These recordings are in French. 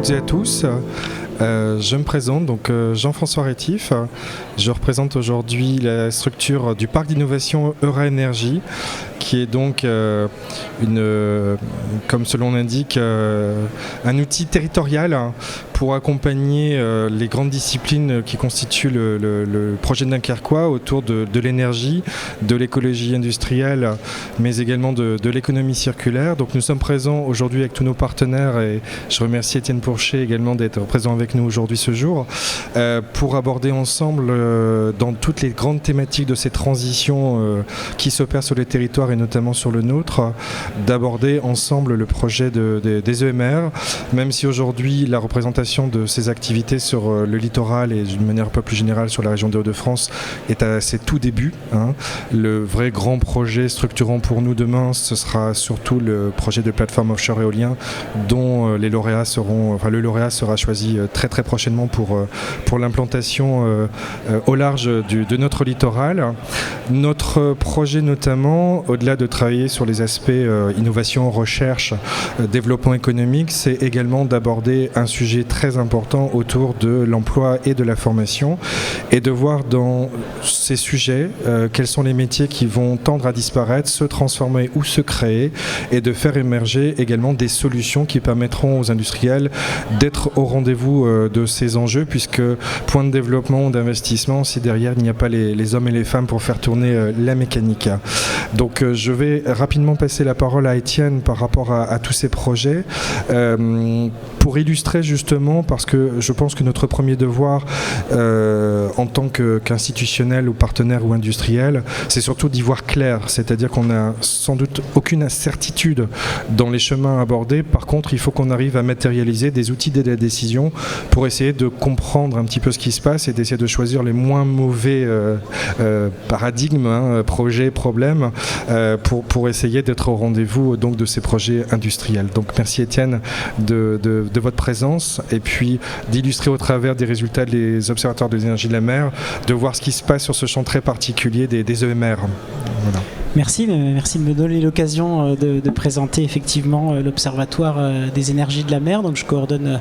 toutes et à tous. Je me présente, donc Jean-François Rétif. Je représente aujourd'hui la structure du parc d'innovation Eura Énergie, qui est donc comme ce nom l'indique, un outil territorial pour accompagner les grandes disciplines qui constituent le projet de Dunkerquois autour de l'énergie, de l'écologie industrielle, mais également de l'économie circulaire. Donc nous sommes présents aujourd'hui avec tous nos partenaires et je remercie Étienne Pourchet également d'être présent avec nous aujourd'hui ce jour pour aborder ensemble dans toutes les grandes thématiques de ces transitions qui s'opèrent sur les territoires et notamment sur le nôtre, d'aborder ensemble le projet des EMR, même si aujourd'hui la représentation de ces activités sur le littoral et d'une manière un peu plus générale sur la région des Hauts-de-France est à ses tout débuts. Le vrai grand projet structurant pour nous demain, ce sera surtout le projet de plateforme offshore éolien dont le lauréat sera choisi très très prochainement pour l'implantation au large de notre littoral. Notre projet notamment, au-delà de travailler sur les aspects innovation, recherche, développement économique, c'est également d'aborder un sujet très important autour de l'emploi et de la formation et de voir dans ces sujets quels sont les métiers qui vont tendre à disparaître, se transformer ou se créer et de faire émerger également des solutions qui permettront aux industriels d'être au rendez-vous de ces enjeux puisque point de développement, d'investissement, si derrière il n'y a pas les hommes et les femmes pour faire tourner la mécanique. Donc je vais rapidement passer la parole à Étienne par rapport à tous ces projets pour illustrer justement, parce que je pense que notre premier devoir en tant qu'institutionnel ou partenaire ou industriel, c'est surtout d'y voir clair, c'est-à-dire qu'on n'a sans doute aucune certitude dans les chemins abordés. Par contre, il faut qu'on arrive à matérialiser des outils d'aide à la décision pour essayer de comprendre un petit peu ce qui se passe et d'essayer de choisir les moins mauvais paradigmes, projets, problèmes, pour essayer d'être au rendez-vous donc, de ces projets industriels. Donc merci Étienne de votre présence et puis d'illustrer au travers des résultats des observatoires de l'énergie de la mer, de voir ce qui se passe sur ce champ très particulier des EMR. Voilà. Merci de me donner l'occasion de présenter effectivement l'Observatoire des énergies de la mer. Donc je coordonne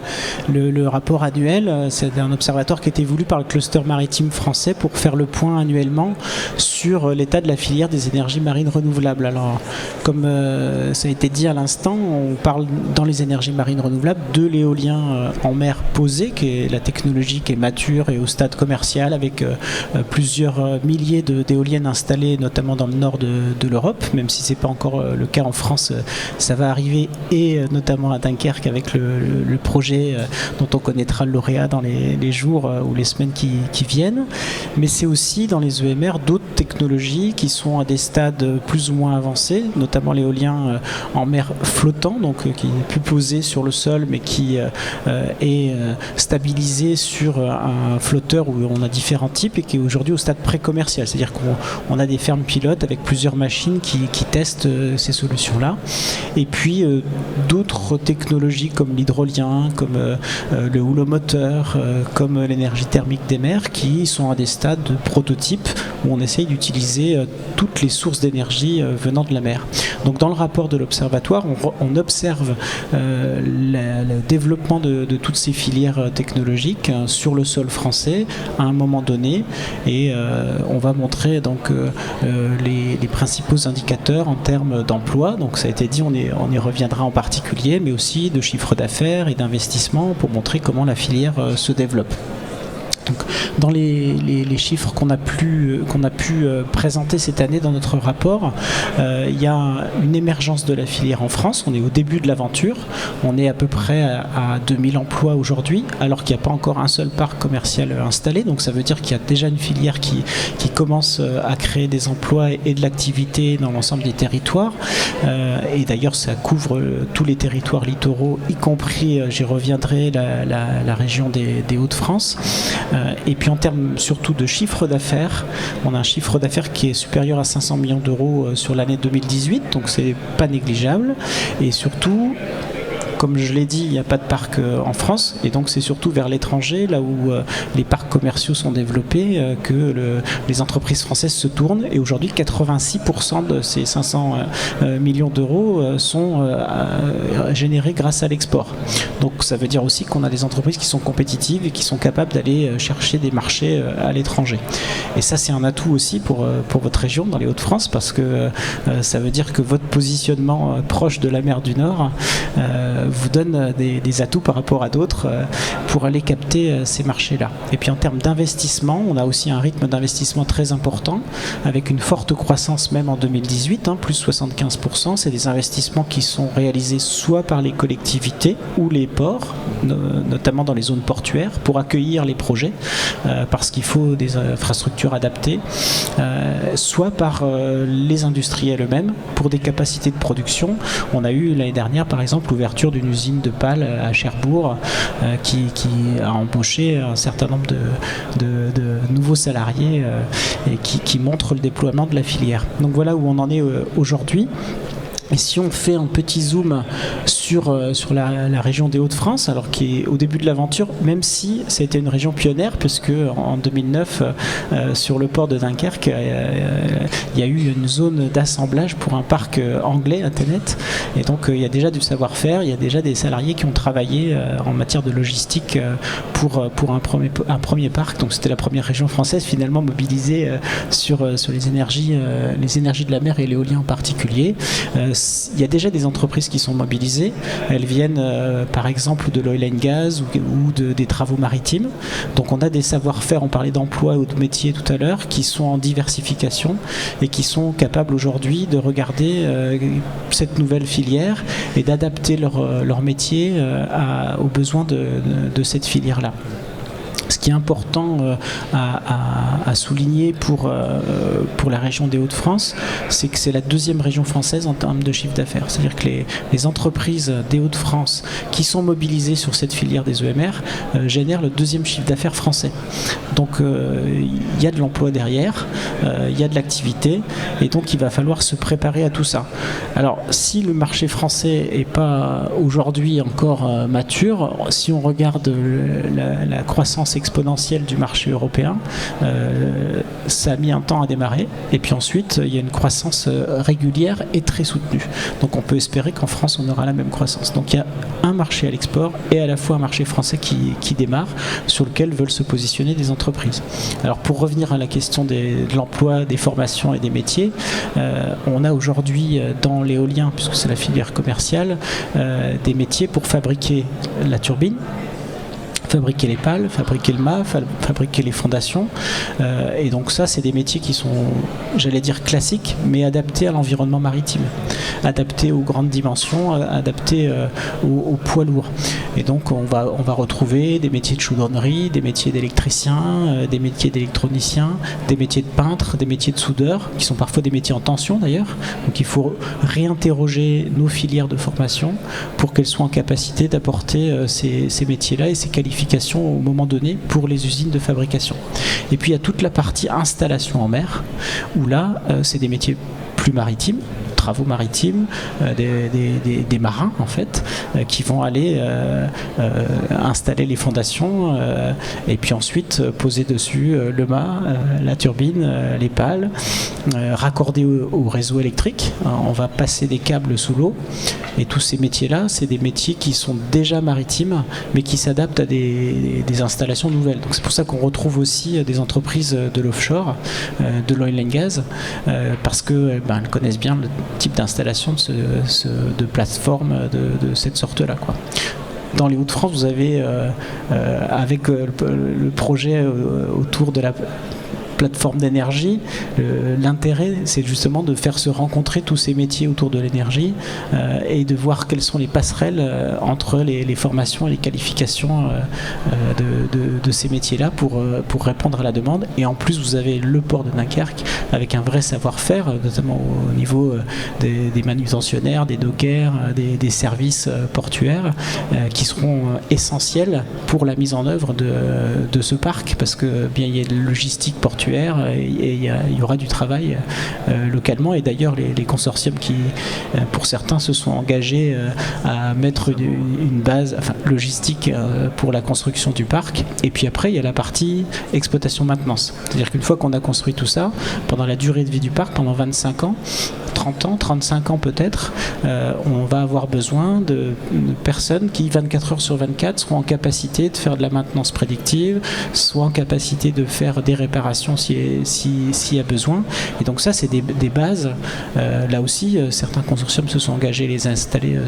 le rapport annuel. C'est un observatoire qui a été voulu par le cluster maritime français pour faire le point annuellement sur l'état de la filière des énergies marines renouvelables. Alors, comme ça a été dit à l'instant, on parle dans les énergies marines renouvelables de l'éolien en mer posé, qui est la technologie qui est mature et au stade commercial avec plusieurs milliers d'éoliennes installées, notamment dans le nord de l'Europe, même si ce n'est pas encore le cas en France, ça va arriver, et notamment à Dunkerque avec le projet dont on connaîtra le lauréat dans les jours ou les semaines qui viennent. Mais c'est aussi dans les EMR d'autres technologies qui sont à des stades plus ou moins avancés, notamment l'éolien en mer flottant, donc qui n'est plus posé sur le sol, mais qui est stabilisé sur un flotteur où on a différents types et qui est aujourd'hui au stade pré-commercial, c'est-à-dire qu'on a des fermes pilotes avec plusieurs machines qui testent ces solutions-là. Et puis d'autres technologies comme l'hydrolien, comme le houlomoteur, comme l'énergie thermique des mers, qui sont à des stades de prototype où on essaye d'utiliser toutes les sources d'énergie venant de la mer. Donc dans le rapport de l'Observatoire, on observe le développement de toutes ces filières technologiques sur le sol français à un moment donné, et on va montrer donc les principaux indicateurs en termes d'emploi. Donc ça a été dit, on y reviendra en particulier, mais aussi de chiffre d'affaires et d'investissement pour montrer comment la filière se développe. Donc, dans les chiffres qu'on a pu présenter cette année dans notre rapport, il y a une émergence de la filière en France. On est au début de l'aventure. On est à peu près à 2000 emplois aujourd'hui, alors qu'il n'y a pas encore un seul parc commercial installé. Donc ça veut dire qu'il y a déjà une filière qui commence à créer des emplois et de l'activité dans l'ensemble des territoires. Et d'ailleurs, ça couvre tous les territoires littoraux, y compris, j'y reviendrai, la région des Hauts-de-France. Et puis en termes surtout de chiffre d'affaires, on a un chiffre d'affaires qui est supérieur à 500 millions d'euros sur l'année 2018, donc c'est pas négligeable. Et surtout, comme je l'ai dit, il n'y a pas de parc en France, et donc c'est surtout vers l'étranger, là où les parcs commerciaux sont développés, que les entreprises françaises se tournent. Et aujourd'hui, 86% de ces 500 millions d'euros sont générés grâce à l'export. Donc ça veut dire aussi qu'on a des entreprises qui sont compétitives et qui sont capables d'aller chercher des marchés à l'étranger. Et ça, c'est un atout aussi pour votre région, dans les Hauts-de-France, parce que ça veut dire que votre positionnement proche de la mer du Nord vous donne des atouts par rapport à d'autres pour aller capter ces marchés-là. Et puis en termes d'investissement, on a aussi un rythme d'investissement très important, avec une forte croissance même en 2018, plus 75%. C'est des investissements qui sont réalisés soit par les collectivités ou les ports, notamment dans les zones portuaires, pour accueillir les projets, parce qu'il faut des infrastructures adaptées, soit par les industriels eux-mêmes, pour des capacités de production. On a eu l'année dernière, par exemple, l'ouverture d'une usine de pales à Cherbourg, qui a embauché un certain nombre de nouveaux salariés et qui montre le déploiement de la filière. Donc voilà où on en est aujourd'hui. Et si on fait un petit zoom sur la région des Hauts-de-France, alors qui est au début de l'aventure, même si c'était une région pionnière, puisque en 2009, sur le port de Dunkerque, il y a eu une zone d'assemblage pour un parc anglais à TenneT. Et donc il y a déjà du savoir-faire, il y a déjà des salariés qui ont travaillé en matière de logistique pour un premier parc. Donc c'était la première région française finalement mobilisée sur les énergies de la mer et l'éolien en particulier. Il y a déjà des entreprises qui sont mobilisées. Elles viennent par exemple de l'oil and gas ou des travaux maritimes. Donc on a des savoir-faire, on parlait d'emploi ou de métiers tout à l'heure, qui sont en diversification et qui sont capables aujourd'hui de regarder cette nouvelle filière et d'adapter leur métier aux besoins de cette filière-là. Ce qui est important à souligner pour la région des Hauts-de-France, c'est que c'est la deuxième région française en termes de chiffre d'affaires. C'est-à-dire que les entreprises des Hauts-de-France qui sont mobilisées sur cette filière des EMR génèrent le deuxième chiffre d'affaires français. Donc il y a de l'emploi derrière, il y a de l'activité, et donc il va falloir se préparer à tout ça. Alors si le marché français n'est pas aujourd'hui encore mature, si on regarde la croissance exponentielle du marché européen, ça a mis un temps à démarrer, et puis ensuite il y a une croissance régulière et très soutenue. Donc on peut espérer qu'en France on aura la même croissance. Donc il y a un marché à l'export et à la fois un marché français qui démarre, sur lequel veulent se positionner des entreprises. Alors pour revenir à la question de l'emploi, des formations et des métiers, on a aujourd'hui dans l'éolien, puisque c'est la filière commerciale, des métiers pour fabriquer la turbine, fabriquer les pales, fabriquer le mât, fabriquer les fondations. Et donc ça, c'est des métiers qui sont, j'allais dire, classiques, mais adaptés à l'environnement maritime, adaptés aux grandes dimensions, adaptés aux poids lourds. Et donc on va retrouver des métiers de chaudronnerie, des métiers d'électricien, des métiers d'électronicien, des métiers de peintre, des métiers de soudeur, qui sont parfois des métiers en tension d'ailleurs. Donc il faut réinterroger nos filières de formation pour qu'elles soient en capacité d'apporter ces métiers-là et ces qualifications au moment donné pour les usines de fabrication. Et puis il y a toute la partie installation en mer, où là c'est des métiers plus maritimes, travaux maritimes, des marins en fait, qui vont aller installer les fondations et puis ensuite poser dessus le mât, la turbine, les pales, raccorder au réseau électrique. On va passer des câbles sous l'eau, et tous ces métiers-là, c'est des métiers qui sont déjà maritimes, mais qui s'adaptent à des installations nouvelles. Donc c'est pour ça qu'on retrouve aussi des entreprises de l'offshore, de l'oil and gas, parce que elles connaissent bien le type d'installation de plateforme de cette sorte-là, quoi. Dans les Hauts-de-France, vous avez, avec le projet autour de la plateforme d'énergie, l'intérêt c'est justement de faire se rencontrer tous ces métiers autour de l'énergie et de voir quelles sont les passerelles entre les formations et les qualifications de ces métiers-là pour répondre à la demande. Et en plus vous avez le port de Dunkerque avec un vrai savoir-faire, notamment au niveau des manutentionnaires, des dockers, des services portuaires qui seront essentiels pour la mise en œuvre de ce parc, parce que bien il y a de logistique portuaire, portuaire, et il y aura du travail localement. Et d'ailleurs, les consortiums qui, pour certains, se sont engagés à mettre une base logistique pour la construction du parc. Et puis après, il y a la partie exploitation-maintenance. C'est-à-dire qu'une fois qu'on a construit tout ça, pendant la durée de vie du parc, pendant 25 ans, 30 ans, 35 ans peut-être, on va avoir besoin de personnes qui, 24 heures sur 24, seront en capacité de faire de la maintenance prédictive, soit en capacité de faire des réparations s'il y a besoin. Et donc ça, c'est des bases. Là aussi, certains consortiums se sont engagés à les installer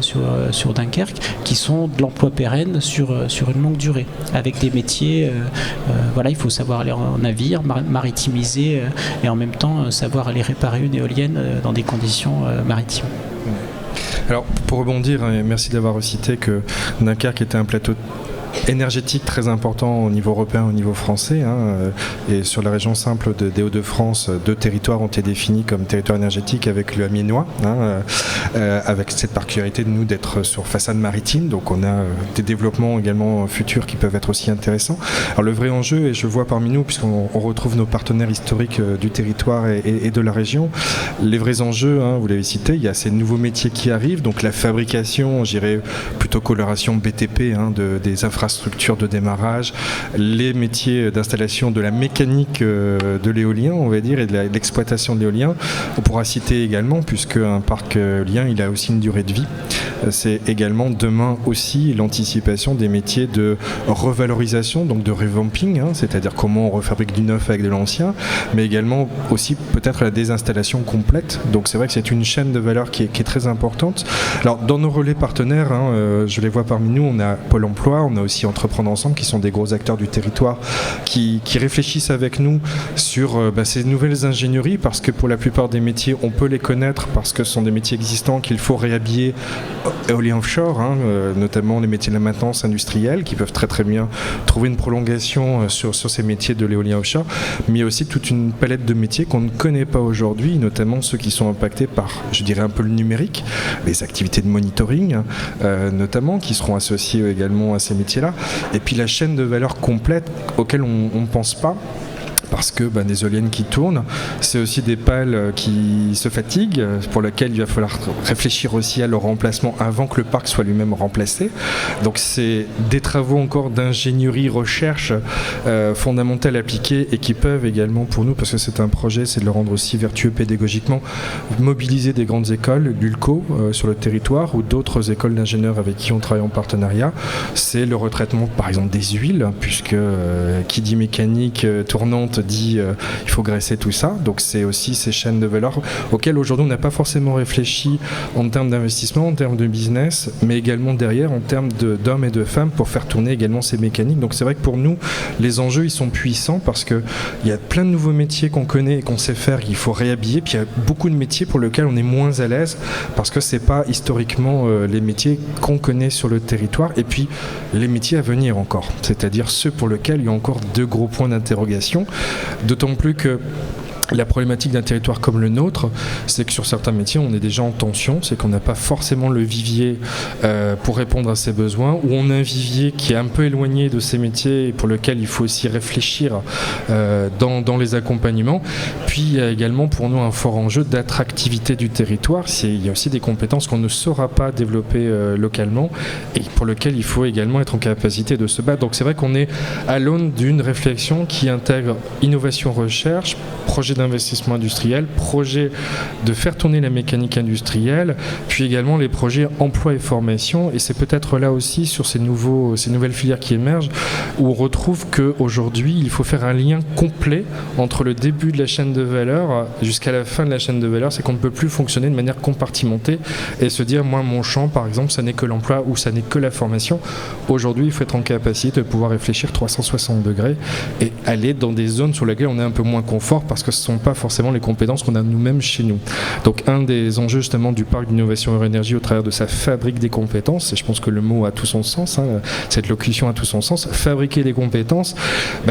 sur Dunkerque, qui sont de l'emploi pérenne sur une longue durée, avec des métiers. Il faut savoir aller en navire, maritimiser, et en même temps savoir aller réparer une éolienne dans des conditions maritimes. Alors, pour rebondir, merci d'avoir cité que Dunkerque était un plateau énergétique très important au niveau européen, au niveau français, et sur la région simple des Hauts-de-France, 2 territoires ont été définis comme territoire énergétique avec le Amiénois, avec cette particularité de nous d'être sur façade maritime, donc on a des développements également futurs qui peuvent être aussi intéressants. Alors le vrai enjeu, et je vois parmi nous, puisqu'on retrouve nos partenaires historiques du territoire et de la région, les vrais enjeux, vous l'avez cité, il y a ces nouveaux métiers qui arrivent, donc la fabrication, j'irais plutôt coloration BTP, des infrastructures de démarrage, les métiers d'installation de la mécanique de l'éolien, on va dire, et de l'exploitation de l'éolien. On pourra citer également, puisque un parc éolien, il a aussi une durée de vie, c'est également demain aussi l'anticipation des métiers de revalorisation, donc de revamping, c'est-à-dire comment on refabrique du neuf avec de l'ancien, mais également aussi peut-être la désinstallation complète. Donc c'est vrai que c'est une chaîne de valeur qui est très importante. Alors dans nos relais partenaires, je les vois parmi nous, on a Pôle emploi, on a aussi Entreprendre ensemble, qui sont des gros acteurs du territoire, qui réfléchissent avec nous sur ces nouvelles ingénieries, parce que pour la plupart des métiers, on peut les connaître parce que ce sont des métiers existants qu'il faut réhabiller éolien offshore, notamment les métiers de la maintenance industrielle, qui peuvent très très bien trouver une prolongation sur ces métiers de l'éolien offshore, mais il y a aussi toute une palette de métiers qu'on ne connaît pas aujourd'hui, notamment ceux qui sont impactés par, je dirais, un peu le numérique, les activités de monitoring, notamment, qui seront associées également à ces métiers-là. Et puis la chaîne de valeur complète auquel on ne pense pas, parce que des éoliennes qui tournent, c'est aussi des pales qui se fatiguent, pour lesquelles il va falloir réfléchir aussi à leur remplacement avant que le parc soit lui-même remplacé. Donc c'est des travaux encore d'ingénierie, recherche fondamentale appliquée, et qui peuvent également pour nous, parce que c'est un projet, c'est de le rendre aussi vertueux pédagogiquement, mobiliser des grandes écoles, l'ULCO sur le territoire, ou d'autres écoles d'ingénieurs avec qui on travaille en partenariat. C'est le retraitement par exemple des huiles, puisque qui dit mécanique tournante dit il faut graisser tout ça, donc c'est aussi ces chaînes de valeur auxquelles aujourd'hui on n'a pas forcément réfléchi en termes d'investissement, en termes de business, mais également derrière en termes d'hommes et de femmes pour faire tourner également ces mécaniques. Donc c'est vrai que pour nous les enjeux ils sont puissants, parce qu'il y a plein de nouveaux métiers qu'on connaît et qu'on sait faire, qu'il faut réhabiller, puis il y a beaucoup de métiers pour lesquels on est moins à l'aise parce que c'est pas historiquement les métiers qu'on connaît sur le territoire, et puis les métiers à venir encore, c'est-à-dire ceux pour lesquels il y a encore 2 gros points d'interrogation. D'autant plus que la problématique d'un territoire comme le nôtre, c'est que sur certains métiers, on est déjà en tension, c'est qu'on n'a pas forcément le vivier pour répondre à ces besoins, ou on a un vivier qui est un peu éloigné de ces métiers et pour lequel il faut aussi réfléchir dans les accompagnements. Puis il y a également pour nous un fort enjeu d'attractivité du territoire. Il y a aussi des compétences qu'on ne saura pas développer localement et pour lesquelles il faut également être en capacité de se battre. Donc c'est vrai qu'on est à l'aune d'une réflexion qui intègre innovation-recherche, projet d'investissement industriel, projet de faire tourner la mécanique industrielle, puis également les projets emploi et formation. Et c'est peut-être là aussi, sur ces nouvelles filières qui émergent, où on retrouve qu'aujourd'hui, il faut faire un lien complet entre le début de la chaîne de valeur jusqu'à la fin de la chaîne de valeur. C'est qu'on ne peut plus fonctionner de manière compartimentée et se dire, moi, mon champ, par exemple, ça n'est que l'emploi ou ça n'est que la formation. Aujourd'hui, il faut être en capacité de pouvoir réfléchir 360 degrés et aller dans des zones sur lesquelles on est un peu moins confort, parce que ce ne sont pas forcément les compétences qu'on a nous-mêmes chez nous. Donc un des enjeux justement du parc d'innovation Eurénergie au travers de sa fabrique des compétences, et je pense que le mot a tout son sens, cette locution a tout son sens, fabriquer des compétences,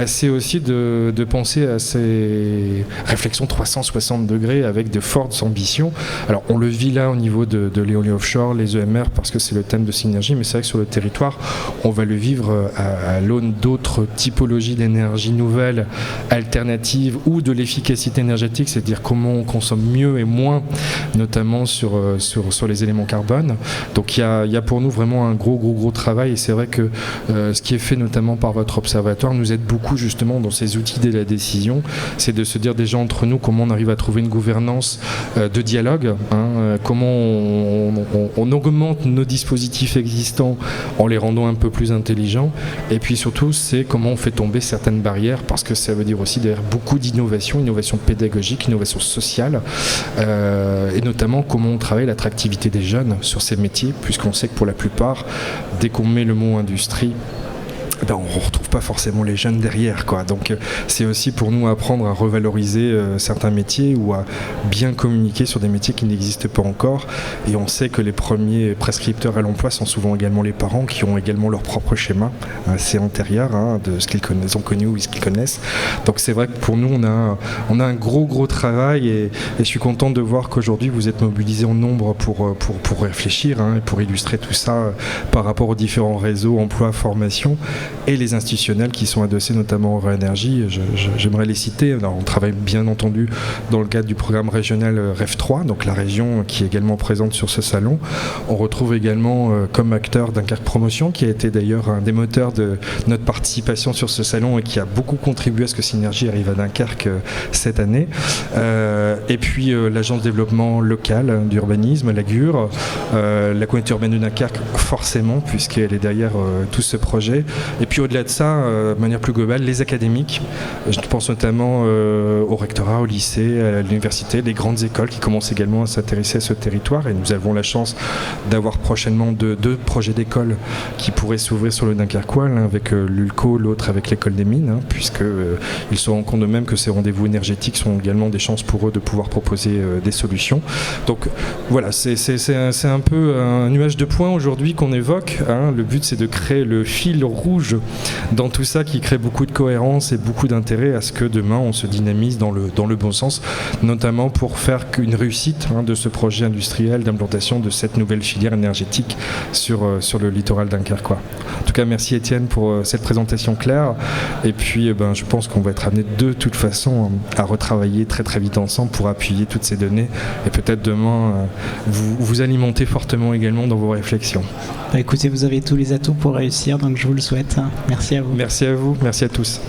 c'est aussi de penser à ces réflexions 360 degrés avec de fortes ambitions. Alors on le vit là au niveau de l'éolien offshore, les EMR, parce que c'est le thème de Synergie, mais c'est vrai que sur le territoire, on va le vivre à l'aune d'autres typologies d'énergie nouvelles, alternatives, ou de l'efficacité énergétique, c'est-à-dire comment on consomme mieux et moins, notamment sur les éléments carbone. Donc il y a pour nous vraiment un gros travail, et c'est vrai que ce qui est fait notamment par votre observatoire nous aide beaucoup justement dans ces outils de la décision, c'est de se dire déjà entre nous comment on arrive à trouver une gouvernance de dialogue, comment on augmente nos dispositifs existants en les rendant un peu plus intelligents, et puis surtout c'est comment on fait tomber certaines barrières, parce que ça veut dire aussi derrière beaucoup d'innovation, innovation pédagogique, innovation sociale, et notamment comment on travaille l'attractivité des jeunes sur ces métiers, puisqu'on sait que pour la plupart, dès qu'on met le mot industrie, on ne retrouve pas forcément les jeunes derrière, quoi. Donc c'est aussi pour nous apprendre à revaloriser certains métiers ou à bien communiquer sur des métiers qui n'existent pas encore. Et on sait que les premiers prescripteurs à l'emploi sont souvent également les parents, qui ont également leur propre schéma assez antérieur de ce qu'ils ont connu ou ce qu'ils connaissent. Donc c'est vrai que pour nous on a un gros travail, et je suis content de voir qu'aujourd'hui vous êtes mobilisés en nombre pour réfléchir et pour illustrer tout ça par rapport aux différents réseaux emploi, formation, et les institutionnels qui sont adossés notamment aux énergies. J'aimerais les citer. Alors, on travaille bien entendu dans le cadre du programme régional REF 3, donc la région qui est également présente sur ce salon. On retrouve également comme acteur Dunkerque Promotion, qui a été d'ailleurs un des moteurs de notre participation sur ce salon et qui a beaucoup contribué à ce que Synergie arrive à Dunkerque cette année. Et puis l'agence de développement local d'urbanisme, la GUR, la communauté urbaine de Dunkerque forcément, puisqu'elle est derrière tout ce projet. Et puis au-delà de ça, de manière plus globale, les académiques. Je pense notamment au rectorat, au lycée, à l'université, les grandes écoles qui commencent également à s'intéresser à ce territoire. Et nous avons la chance d'avoir prochainement deux projets d'école qui pourraient s'ouvrir sur le Dunkerquois, l'un avec l'ULCO, l'autre avec l'école des mines, puisqu'ils se rendent compte eux-mêmes que ces rendez-vous énergétiques sont également des chances pour eux de pouvoir proposer des solutions. Donc voilà, c'est un peu un nuage de points aujourd'hui qu'on évoque. Le but, c'est de créer le fil rouge dans tout ça, qui crée beaucoup de cohérence et beaucoup d'intérêt à ce que demain on se dynamise dans le bon sens, notamment pour faire qu'une réussite de ce projet industriel d'implantation de cette nouvelle filière énergétique sur le littoral dunkerquois. En tout cas, merci Étienne pour cette présentation claire, et puis je pense qu'on va être amené de toute façon à retravailler très vite ensemble pour appuyer toutes ces données, et peut-être demain vous alimenter fortement également dans vos réflexions. Écoutez, vous avez tous les atouts pour réussir, donc je vous le souhaite. Merci à vous. Merci à vous, merci à tous.